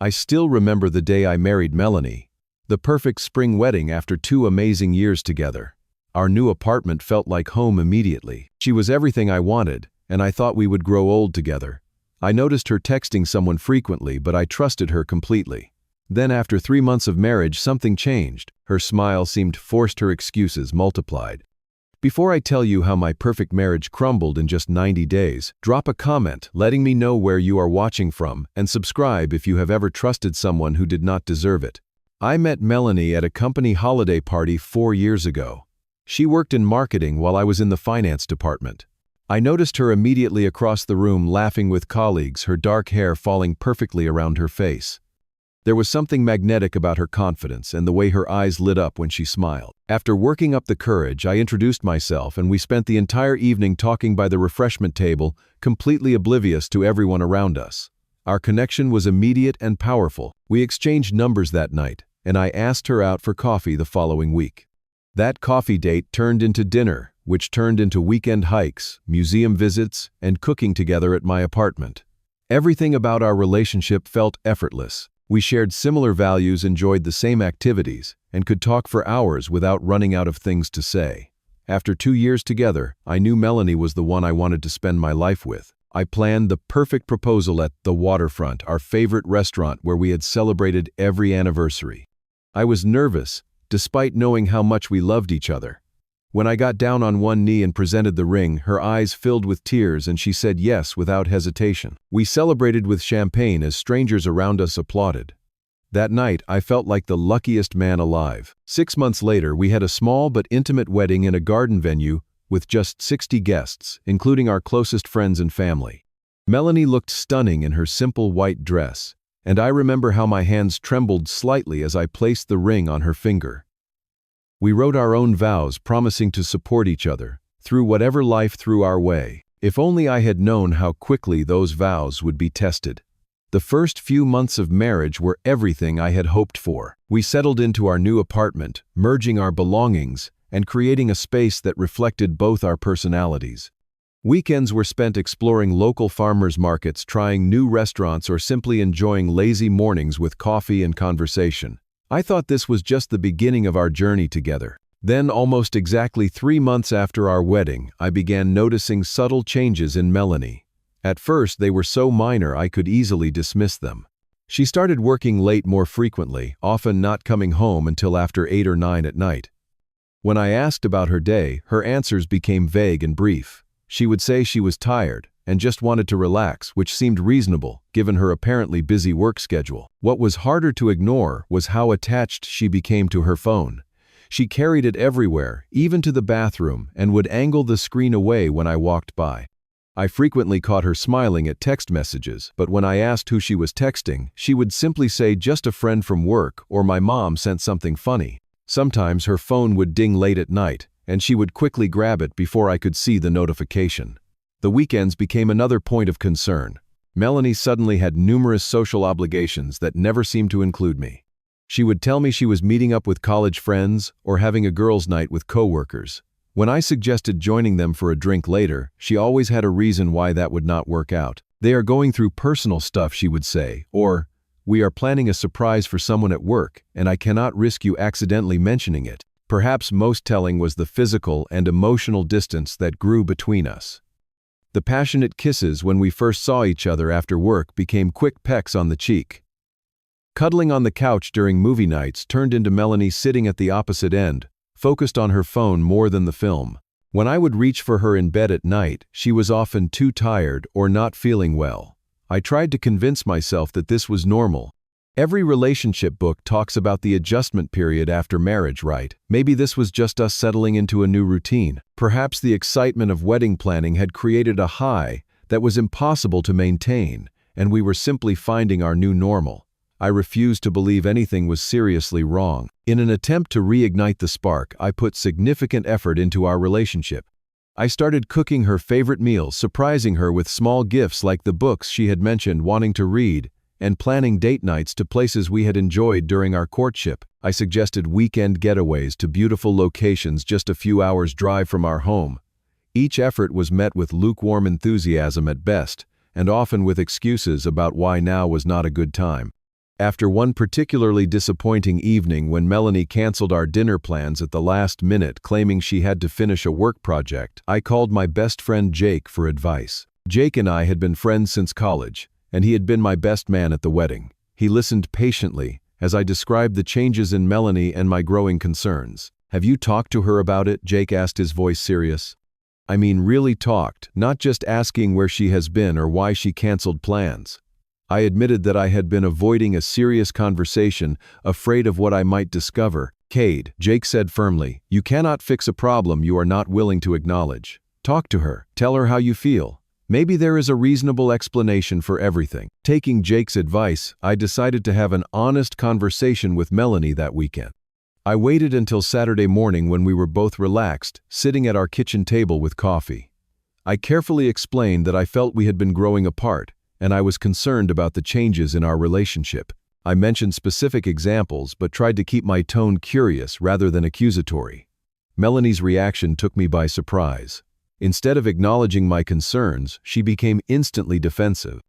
I still remember the day I married Melanie. The perfect spring wedding after 2 amazing years together. Our new apartment felt like home immediately. She was everything I wanted, and I thought we would grow old together. I noticed her texting someone frequently, but I trusted her completely. Then after 3 months of marriage, something changed. Her smile seemed forced, her excuses multiplied. Before I tell you how my perfect marriage crumbled in just 90 days, drop a comment letting me know where you are watching from, and subscribe if you have ever trusted someone who did not deserve it. I met Melanie at a company holiday party 4 years ago. She worked in marketing while I was in the finance department. I noticed her immediately across the room laughing with colleagues, her dark hair falling perfectly around her face. There was something magnetic about her confidence and the way her eyes lit up when she smiled. After working up the courage, I introduced myself and we spent the entire evening talking by the refreshment table, completely oblivious to everyone around us. Our connection was immediate and powerful. We exchanged numbers that night, and I asked her out for coffee the following week. That coffee date turned into dinner, which turned into weekend hikes, museum visits, and cooking together at my apartment. Everything about our relationship felt effortless. We shared similar values, enjoyed the same activities, and could talk for hours without running out of things to say. After 2 years together, I knew Melanie was the one I wanted to spend my life with. I planned the perfect proposal at the Waterfront, our favorite restaurant where we had celebrated every anniversary. I was nervous, despite knowing how much we loved each other. When I got down on one knee and presented the ring, her eyes filled with tears and she said yes without hesitation. We celebrated with champagne as strangers around us applauded. That night, I felt like the luckiest man alive. 6 months later, we had a small but intimate wedding in a garden venue with just 60 guests, including our closest friends and family. Melanie looked stunning in her simple white dress, and I remember how my hands trembled slightly as I placed the ring on her finger. We wrote our own vows, promising to support each other through whatever life threw our way. If only I had known how quickly those vows would be tested. The first few months of marriage were everything I had hoped for. We settled into our new apartment, merging our belongings and creating a space that reflected both our personalities. Weekends were spent exploring local farmers markets, trying new restaurants, or simply enjoying lazy mornings with coffee and conversation. I thought this was just the beginning of our journey together. Then, almost exactly 3 months after our wedding, I began noticing subtle changes in Melanie. At first, they were so minor I could easily dismiss them. She started working late more frequently, often not coming home until after 8 or 9 at night. When I asked about her day, her answers became vague and brief. She would say she was tired and just wanted to relax, which seemed reasonable, given her apparently busy work schedule. What was harder to ignore was how attached she became to her phone. She carried it everywhere, even to the bathroom, and would angle the screen away when I walked by. I frequently caught her smiling at text messages, but when I asked who she was texting, she would simply say just a friend from work or my mom sent something funny. Sometimes her phone would ding late at night, and she would quickly grab it before I could see the notification. The weekends became another point of concern. Melanie suddenly had numerous social obligations that never seemed to include me. She would tell me she was meeting up with college friends or having a girls' night with coworkers. When I suggested joining them for a drink later, she always had a reason why that would not work out. "They are going through personal stuff," she would say, or "We are planning a surprise for someone at work, and I cannot risk you accidentally mentioning it." Perhaps most telling was the physical and emotional distance that grew between us. The passionate kisses when we first saw each other after work became quick pecks on the cheek. Cuddling on the couch during movie nights turned into Melanie sitting at the opposite end, focused on her phone more than the film. When I would reach for her in bed at night, she was often too tired or not feeling well. I tried to convince myself that this was normal. Every relationship book talks about the adjustment period after marriage, right? Maybe this was just us settling into a new routine. Perhaps the excitement of wedding planning had created a high that was impossible to maintain, and we were simply finding our new normal. I refused to believe anything was seriously wrong. In an attempt to reignite the spark, I put significant effort into our relationship. I started cooking her favorite meals, surprising her with small gifts like the books she had mentioned wanting to read, and planning date nights to places we had enjoyed during our courtship. I suggested weekend getaways to beautiful locations just a few hours' drive from our home. Each effort was met with lukewarm enthusiasm at best, and often with excuses about why now was not a good time. After one particularly disappointing evening when Melanie canceled our dinner plans at the last minute claiming she had to finish a work project, I called my best friend Jake for advice. Jake and I had been friends since college, and he had been my best man at the wedding. He listened patiently as I described the changes in Melanie and my growing concerns. "Have you talked to her about it?" Jake asked, his voice serious. "I mean really talked, not just asking where she has been or why she canceled plans." I admitted that I had been avoiding a serious conversation, afraid of what I might discover. "Cade," Jake said firmly, "you cannot fix a problem you are not willing to acknowledge. Talk to her. Tell her how you feel. Maybe there is a reasonable explanation for everything." Taking Jake's advice, I decided to have an honest conversation with Melanie that weekend. I waited until Saturday morning when we were both relaxed, sitting at our kitchen table with coffee. I carefully explained that I felt we had been growing apart, and I was concerned about the changes in our relationship. I mentioned specific examples but tried to keep my tone curious rather than accusatory. Melanie's reaction took me by surprise. Instead of acknowledging my concerns, she became instantly defensive.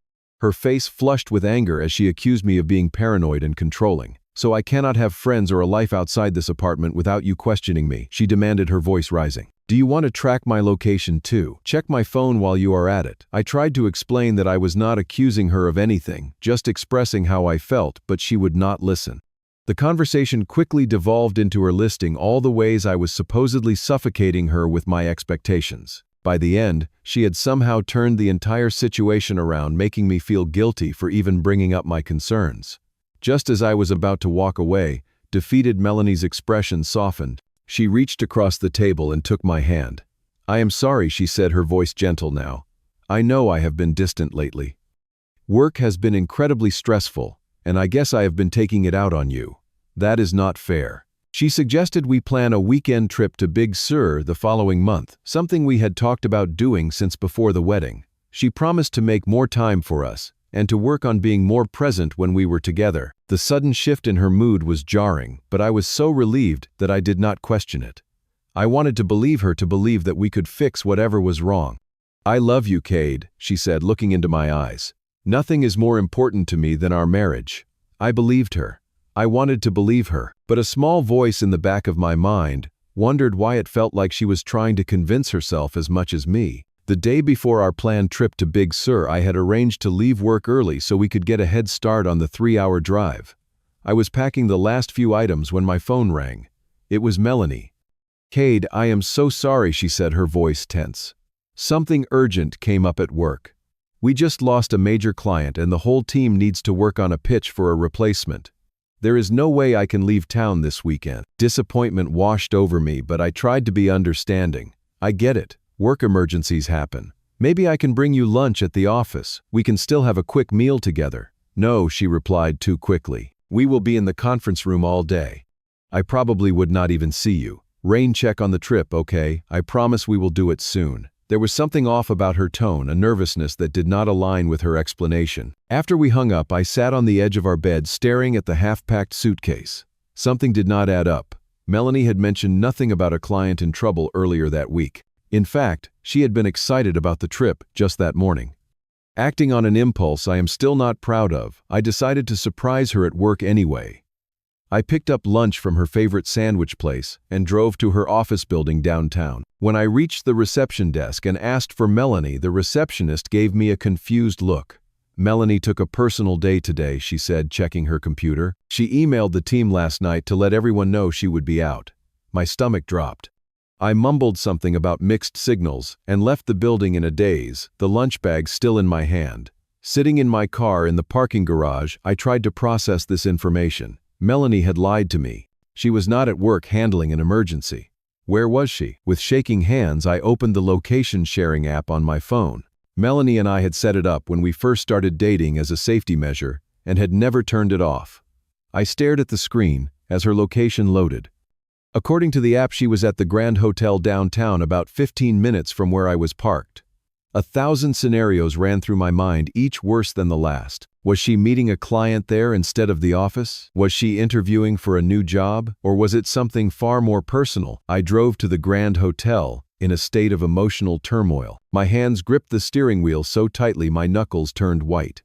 Her face flushed with anger as she accused me of being paranoid and controlling. "So I cannot have friends or a life outside this apartment without you questioning me," she demanded, her voice rising. "Do you want to track my location too? Check my phone while you are at it." I tried to explain that I was not accusing her of anything, just expressing how I felt, but she would not listen. The conversation quickly devolved into her listing all the ways I was supposedly suffocating her with my expectations. By the end, she had somehow turned the entire situation around, making me feel guilty for even bringing up my concerns. Just as I was about to walk away, defeated Melanie's expression softened. She reached across the table and took my hand. "I am sorry," she said, her voice gentle now. "I know I have been distant lately. Work has been incredibly stressful, and I guess I have been taking it out on you. That is not fair." She suggested we plan a weekend trip to Big Sur the following month, something we had talked about doing since before the wedding. She promised to make more time for us, and to work on being more present when we were together. The sudden shift in her mood was jarring, but I was so relieved that I did not question it. I wanted to believe her, to believe that we could fix whatever was wrong. "I love you, Cade," she said, looking into my eyes. "Nothing is more important to me than our marriage." I believed her. I wanted to believe her, but a small voice in the back of my mind wondered why it felt like she was trying to convince herself as much as me. The day before our planned trip to Big Sur, I had arranged to leave work early so we could get a head start on the 3-hour drive. I was packing the last few items when my phone rang. It was Melanie. "Cade, I am so sorry," she said, her voice tense. "Something urgent came up at work. We just lost a major client and the whole team needs to work on a pitch for a replacement. There is no way I can leave town this weekend." Disappointment washed over me, but I tried to be understanding. "I get it. Work emergencies happen. Maybe I can bring you lunch at the office. We can still have a quick meal together." "No," she replied too quickly. "We will be in the conference room all day. I probably would not even see you. Rain check on the trip, okay? I promise we will do it soon." There was something off about her tone, a nervousness that did not align with her explanation. After we hung up, I sat on the edge of our bed staring at the half-packed suitcase. Something did not add up. Melanie had mentioned nothing about a client in trouble earlier that week. In fact, she had been excited about the trip just that morning. Acting on an impulse I am still not proud of, I decided to surprise her at work anyway. I picked up lunch from her favorite sandwich place and drove to her office building downtown. When I reached the reception desk and asked for Melanie, the receptionist gave me a confused look. "Melanie took a personal day today," she said, checking her computer. "She emailed the team last night to let everyone know she would be out." My stomach dropped. I mumbled something about mixed signals and left the building in a daze, the lunch bag still in my hand. Sitting in my car in the parking garage, I tried to process this information. Melanie had lied to me. She was not at work handling an emergency. Where was she? With shaking hands, I opened the location sharing app on my phone. Melanie and I had set it up when we first started dating as a safety measure and had never turned it off. I stared at the screen as her location loaded. According to the app, she was at the Grand Hotel downtown, about 15 minutes from where I was parked. 1,000 scenarios ran through my mind, each worse than the last. Was she meeting a client there instead of the office? Was she interviewing for a new job? Or was it something far more personal? I drove to the Grand Hotel in a state of emotional turmoil. My hands gripped the steering wheel so tightly my knuckles turned white.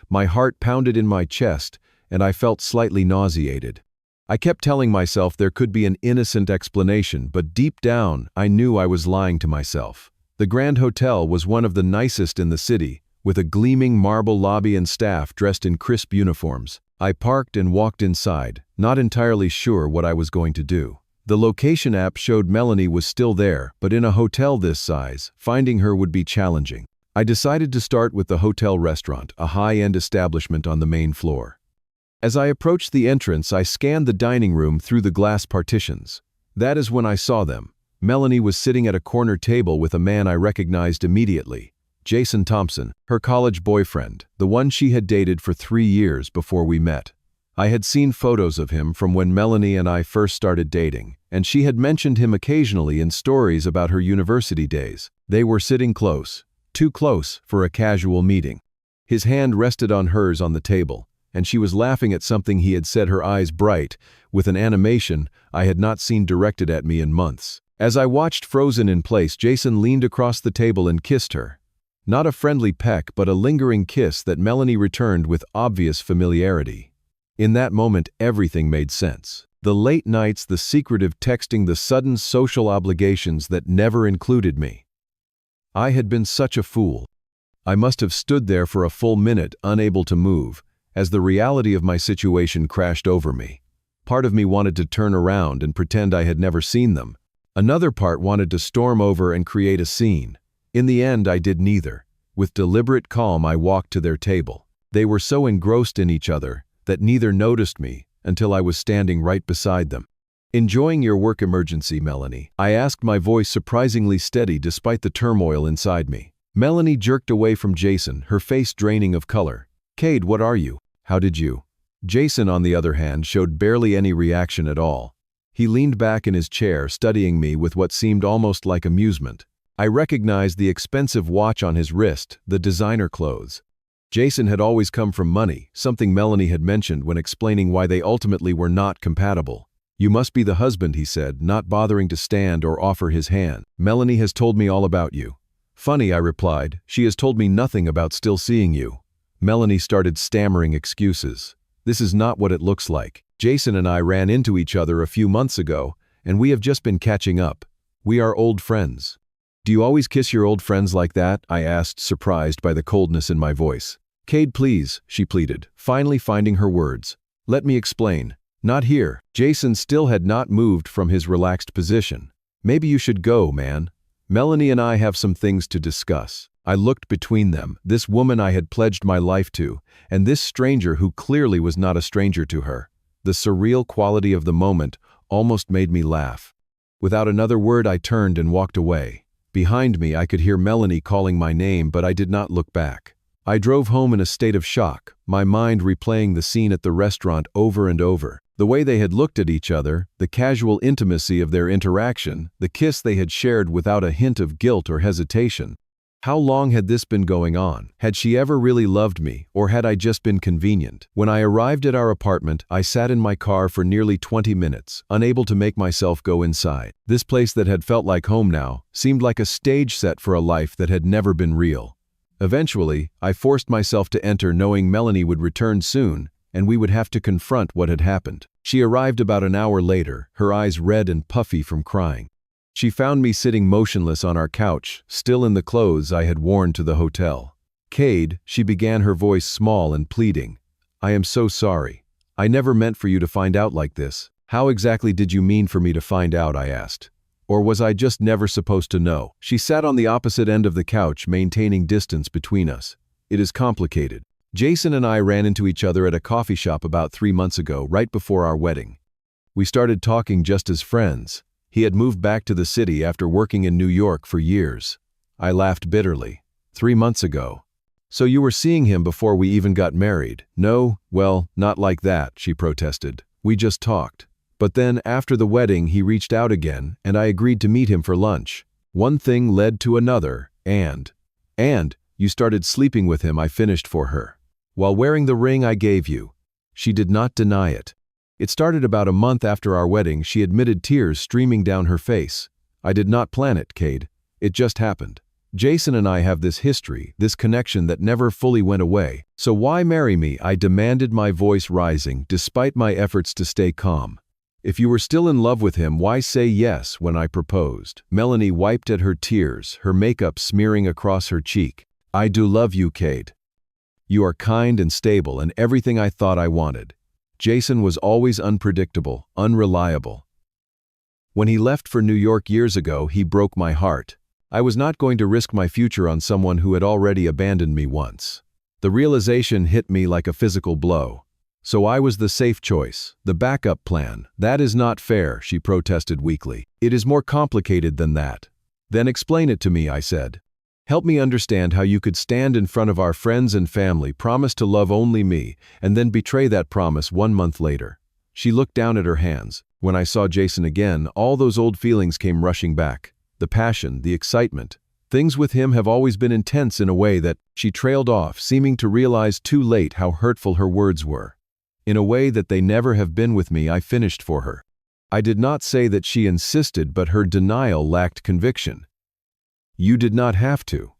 My heart pounded in my chest and I felt slightly nauseated. I kept telling myself there could be an innocent explanation, but deep down, I knew I was lying to myself. The Grand Hotel was one of the nicest in the city, with a gleaming marble lobby and staff dressed in crisp uniforms. I parked and walked inside, not entirely sure what I was going to do. The location app showed Melanie was still there, but in a hotel this size, finding her would be challenging. I decided to start with the hotel restaurant, a high-end establishment on the main floor. As I approached the entrance, I scanned the dining room through the glass partitions. That is when I saw them. Melanie was sitting at a corner table with a man I recognized immediately. Jason Thompson, her college boyfriend, the one she had dated for 3 years before we met. I had seen photos of him from when Melanie and I first started dating, and she had mentioned him occasionally in stories about her university days. They were sitting close, too close for a casual meeting. His hand rested on hers on the table, and she was laughing at something he had said, her eyes bright, with an animation I had not seen directed at me in months. As I watched frozen in place, Jason leaned across the table and kissed her. Not a friendly peck, but a lingering kiss that Melanie returned with obvious familiarity. In that moment, everything made sense. The late nights, the secretive texting, the sudden social obligations that never included me. I had been such a fool. I must have stood there for a full minute, unable to move, as the reality of my situation crashed over me. Part of me wanted to turn around and pretend I had never seen them. Another part wanted to storm over and create a scene. In the end, I did neither. With deliberate calm, I walked to their table. They were so engrossed in each other that neither noticed me until I was standing right beside them. "Enjoying your work emergency, Melanie?" I asked, my voice surprisingly steady despite the turmoil inside me. Melanie jerked away from Jason, her face draining of color. "Cade, what are you? How did you?" Jason, on the other hand, showed barely any reaction at all. He leaned back in his chair, studying me with what seemed almost like amusement. I recognized the expensive watch on his wrist, the designer clothes. Jason had always come from money, something Melanie had mentioned when explaining why they ultimately were not compatible. "You must be the husband," he said, not bothering to stand or offer his hand. "Melanie has told me all about you." "Funny," I replied. "She has told me nothing about still seeing you." Melanie started stammering excuses. "This is not what it looks like. Jason and I ran into each other a few months ago, and we have just been catching up. We are old friends." "Do you always kiss your old friends like that?" I asked, surprised by the coldness in my voice. "Cade, please," she pleaded, finally finding her words. "Let me explain." "Not here." Jason still had not moved from his relaxed position. "Maybe you should go, man. Melanie and I have some things to discuss." I looked between them, this woman I had pledged my life to, and this stranger who clearly was not a stranger to her. The surreal quality of the moment almost made me laugh. Without another word, I turned and walked away. Behind me, I could hear Melanie calling my name, but I did not look back. I drove home in a state of shock, my mind replaying the scene at the restaurant over and over. The way they had looked at each other, the casual intimacy of their interaction, the kiss they had shared without a hint of guilt or hesitation. How long had this been going on? Had she ever really loved me, or had I just been convenient? When I arrived at our apartment, I sat in my car for nearly 20 minutes, unable to make myself go inside. This place that had felt like home now seemed like a stage set for a life that had never been real. Eventually, I forced myself to enter, knowing Melanie would return soon, and we would have to confront what had happened. She arrived about an hour later, her eyes red and puffy from crying. She found me sitting motionless on our couch, still in the clothes I had worn to the hotel. "Cade," she began, her voice small and pleading. "I am so sorry. I never meant for you to find out like this." "How exactly did you mean for me to find out?" I asked. "Or was I just never supposed to know?" She sat on the opposite end of the couch, maintaining distance between us. "It is complicated. Jason and I ran into each other at a coffee shop about 3 months ago, right before our wedding. We started talking just as friends. He had moved back to the city after working in New York for years." I laughed bitterly. 3 months ago. "So you were seeing him before we even got married?" "No, well, not like that," she protested. "We just talked. But then, after the wedding, he reached out again, and I agreed to meet him for lunch. One thing led to another, and you started sleeping with him," I finished for her. "While wearing the ring I gave you." She did not deny it. "It started about a month after our wedding," she admitted, tears streaming down her face. "I did not plan it, Cade. It just happened." Jason and I have this history, this connection that never fully went away. So why marry me? I demanded, my voice rising, despite my efforts to stay calm. If you were still in love with him, why say yes when I proposed? Melanie wiped at her tears, her makeup smearing across her cheek. I do love you, Cade. You are kind and stable and everything I thought I wanted. Jason was always unpredictable, unreliable. When he left for New York years ago, he broke my heart. I was not going to risk my future on someone who had already abandoned me once. The realization hit me like a physical blow. So I was the safe choice, the backup plan. That is not fair, she protested weakly. It is more complicated than that. Then explain it to me, I said. Help me understand how you could stand in front of our friends and family, promise to love only me, and then betray that promise 1 month later. She looked down at her hands. When I saw Jason again, all those old feelings came rushing back. The passion, the excitement. Things with him have always been intense in a way that she trailed off, seeming to realize too late how hurtful her words were. In a way that they never have been with me, I finished for her. I did not say that she insisted, but her denial lacked conviction. You did not have to.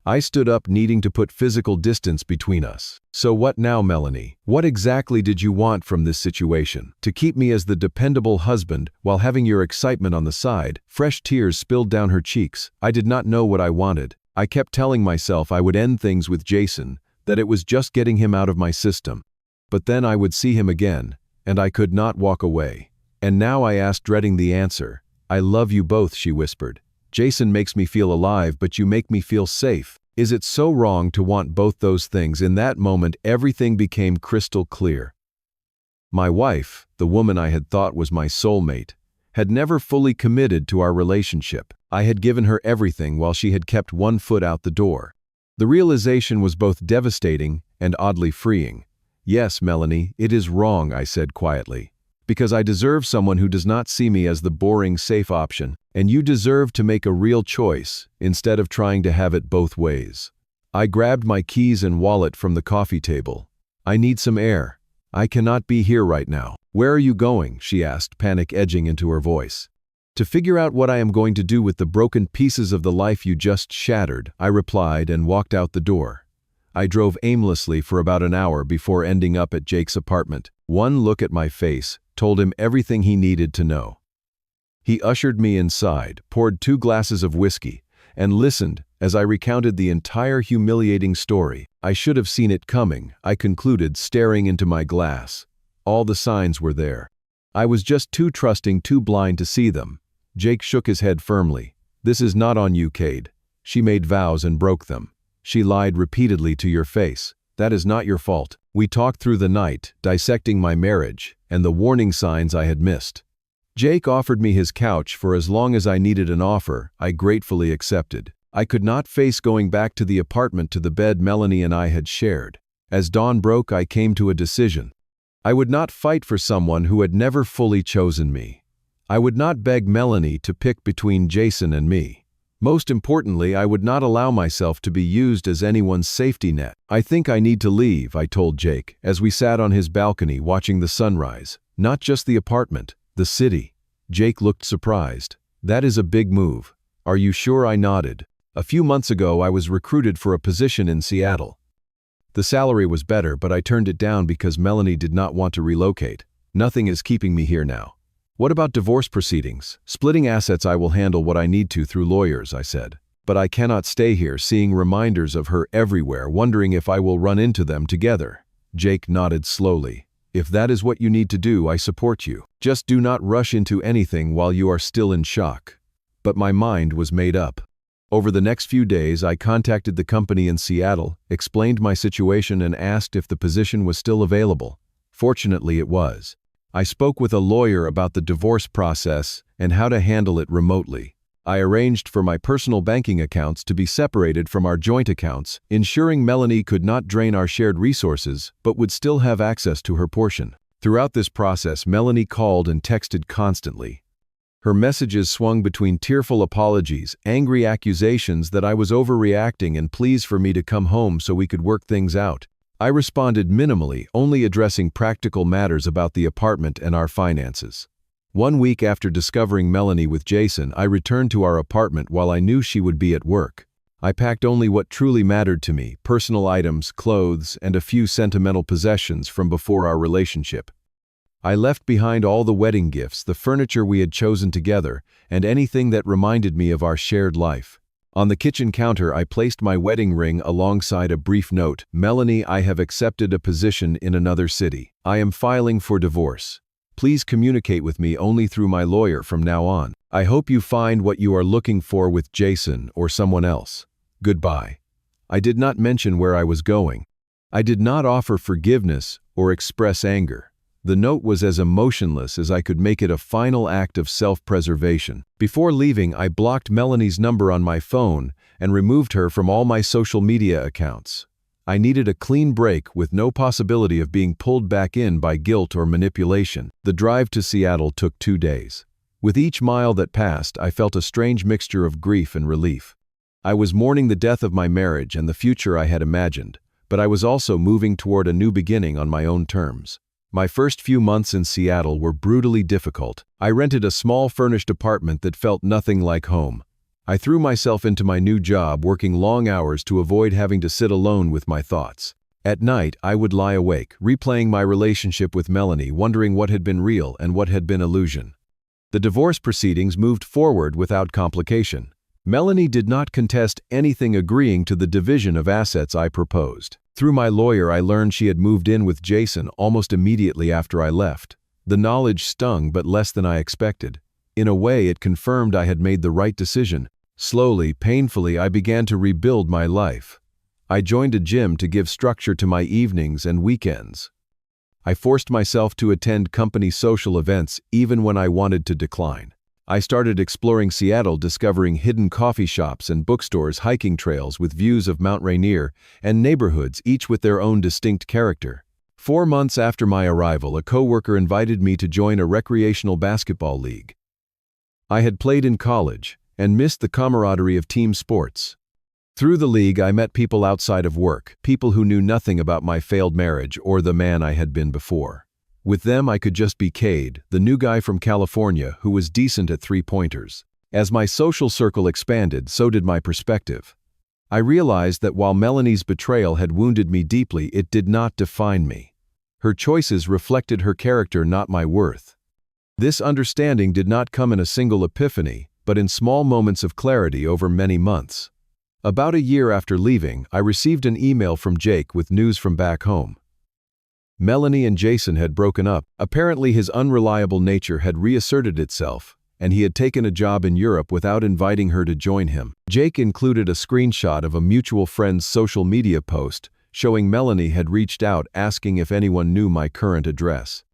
I stood up, needing to put physical distance between us. So what now, Melanie? What exactly did you want from this situation? To keep me as the dependable husband while having your excitement on the side? Fresh tears spilled down her cheeks. I did not know what I wanted. I kept telling myself I would end things with Jason, that it was just getting him out of my system. But then I would see him again, and I could not walk away. And now I asked, dreading the answer. I love you both, she whispered. Jason makes me feel alive, but you make me feel safe. Is it so wrong to want both those things? In that moment, everything became crystal clear. My wife, the woman I had thought was my soulmate, had never fully committed to our relationship. I had given her everything while she had kept 1 foot out the door. The realization was both devastating and oddly freeing. Yes, Melanie, it is wrong, I said quietly. Because I deserve someone who does not see me as the boring, safe option, and you deserve to make a real choice instead of trying to have it both ways. I grabbed my keys and wallet from the coffee table. I need some air. I cannot be here right now. Where are you going? She asked, panic edging into her voice. To figure out what I am going to do with the broken pieces of the life you just shattered, I replied and walked out the door. I drove aimlessly for about an hour before ending up at Jake's apartment. One look at my face told him everything he needed to know. He ushered me inside, poured 2 glasses of whiskey, and listened as I recounted the entire humiliating story. I should have seen it coming, I concluded, staring into my glass. All the signs were there. I was just too trusting, too blind to see them. Jake shook his head firmly. This is not on you, Cade. She made vows and broke them. She lied repeatedly to your face. That is not your fault. We talked through the night, dissecting my marriage and the warning signs I had missed. Jake offered me his couch for as long as I needed an offer. I gratefully accepted. I could not face going back to the apartment, to the bed Melanie and I had shared. As dawn broke, I came to a decision. I would not fight for someone who had never fully chosen me. I would not beg Melanie to pick between Jason and me. Most importantly, I would not allow myself to be used as anyone's safety net. I think I need to leave, I told Jake, as we sat on his balcony watching the sunrise. Not just the apartment, the city. Jake looked surprised. That is a big move. Are you sure? I nodded. A few months ago, I was recruited for a position in Seattle. The salary was better, but I turned it down because Melanie did not want to relocate. Nothing is keeping me here now. What about divorce proceedings? Splitting assets, I will handle what I need to through lawyers, I said. But I cannot stay here, seeing reminders of her everywhere, wondering if I will run into them together. Jake nodded slowly. If that is what you need to do, I support you. Just do not rush into anything while you are still in shock. But my mind was made up. Over the next few days, I contacted the company in Seattle, explained my situation, and asked if the position was still available. Fortunately, it was. I spoke with a lawyer about the divorce process and how to handle it remotely. I arranged for my personal banking accounts to be separated from our joint accounts, ensuring Melanie could not drain our shared resources but would still have access to her portion. Throughout this process, Melanie called and texted constantly. Her messages swung between tearful apologies, angry accusations that I was overreacting, and pleas for me to come home so we could work things out. I responded minimally, only addressing practical matters about the apartment and our finances. 1 week after discovering Melanie with Jason, I returned to our apartment while I knew she would be at work. I packed only what truly mattered to me, personal items, clothes, and a few sentimental possessions from before our relationship. I left behind all the wedding gifts, the furniture we had chosen together, and anything that reminded me of our shared life. On the kitchen counter, I placed my wedding ring alongside a brief note: "Melanie, I have accepted a position in another city. I am filing for divorce. Please communicate with me only through my lawyer from now on. I hope you find what you are looking for with Jason or someone else. Goodbye." I did not mention where I was going. I did not offer forgiveness or express anger. The note was as emotionless as I could make it, a final act of self-preservation. Before leaving, I blocked Melanie's number on my phone and removed her from all my social media accounts. I needed a clean break with no possibility of being pulled back in by guilt or manipulation. The drive to Seattle took 2 days. With each mile that passed, I felt a strange mixture of grief and relief. I was mourning the death of my marriage and the future I had imagined, but I was also moving toward a new beginning on my own terms. My first few months in Seattle were brutally difficult. I rented a small furnished apartment that felt nothing like home. I threw myself into my new job, working long hours to avoid having to sit alone with my thoughts. At night, I would lie awake, replaying my relationship with Melanie, wondering what had been real and what had been illusion. The divorce proceedings moved forward without complication. Melanie did not contest anything, agreeing to the division of assets I proposed. Through my lawyer, I learned she had moved in with Jason almost immediately after I left. The knowledge stung, but less than I expected. In a way, it confirmed I had made the right decision. Slowly, painfully, I began to rebuild my life. I joined a gym to give structure to my evenings and weekends. I forced myself to attend company social events even when I wanted to decline. I started exploring Seattle, discovering hidden coffee shops and bookstores, hiking trails with views of Mount Rainier, and neighborhoods, each with their own distinct character. 4 months after my arrival, a coworker invited me to join a recreational basketball league. I had played in college and missed the camaraderie of team sports. Through the league, I met people outside of work, people who knew nothing about my failed marriage or the man I had been before. With them, I could just be Cade, the new guy from California who was decent at three-pointers. As my social circle expanded, so did my perspective. I realized that while Melanie's betrayal had wounded me deeply, it did not define me. Her choices reflected her character, not my worth. This understanding did not come in a single epiphany, but in small moments of clarity over many months. About a year after leaving, I received an email from Jake with news from back home. Melanie and Jason had broken up. Apparently, his unreliable nature had reasserted itself, and he had taken a job in Europe without inviting her to join him. Jake included a screenshot of a mutual friend's social media post showing Melanie had reached out asking if anyone knew my current address.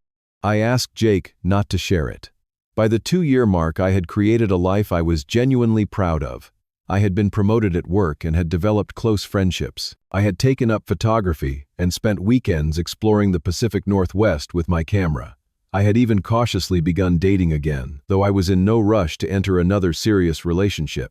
I asked Jake not to share it. By the 2-year mark, I had created a life I was genuinely proud of. I had been promoted at work and had developed close friendships. I had taken up photography and spent weekends exploring the Pacific Northwest with my camera. I had even cautiously begun dating again, though I was in no rush to enter another serious relationship.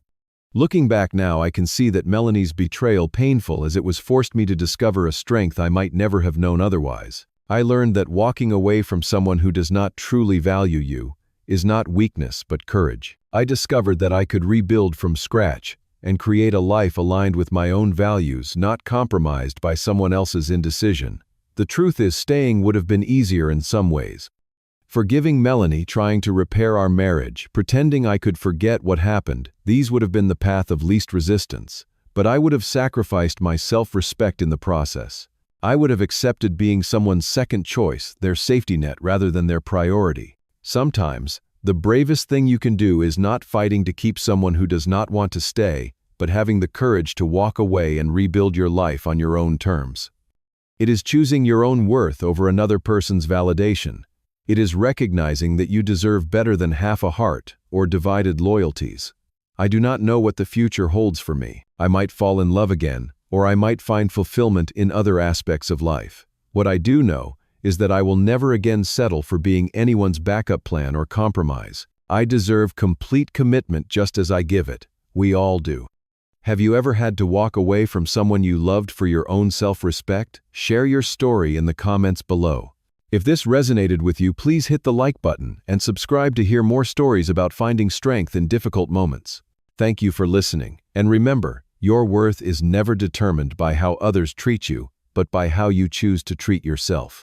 Looking back now, I can see that Melanie's betrayal, painful as it was, forced me to discover a strength I might never have known otherwise. I learned that walking away from someone who does not truly value you is not weakness but courage. I discovered that I could rebuild from scratch and create a life aligned with my own values, not compromised by someone else's indecision. The truth is, staying would have been easier in some ways. Forgiving Melanie, trying to repair our marriage, pretending I could forget what happened, these would have been the path of least resistance. But I would have sacrificed my self-respect in the process. I would have accepted being someone's second choice, their safety net rather than their priority. Sometimes, the bravest thing you can do is not fighting to keep someone who does not want to stay, but having the courage to walk away and rebuild your life on your own terms. It is choosing your own worth over another person's validation. It is recognizing that you deserve better than half a heart or divided loyalties. I do not know what the future holds for me. I might fall in love again, or I might find fulfillment in other aspects of life. What I do know is that I will never again settle for being anyone's backup plan or compromise. I deserve complete commitment just as I give it. We all do. Have you ever had to walk away from someone you loved for your own self-respect? Share your story in the comments below. If this resonated with you, please hit the like button and subscribe to hear more stories about finding strength in difficult moments. Thank you for listening, and remember, Your worth is never determined by how others treat you, but by how you choose to treat yourself.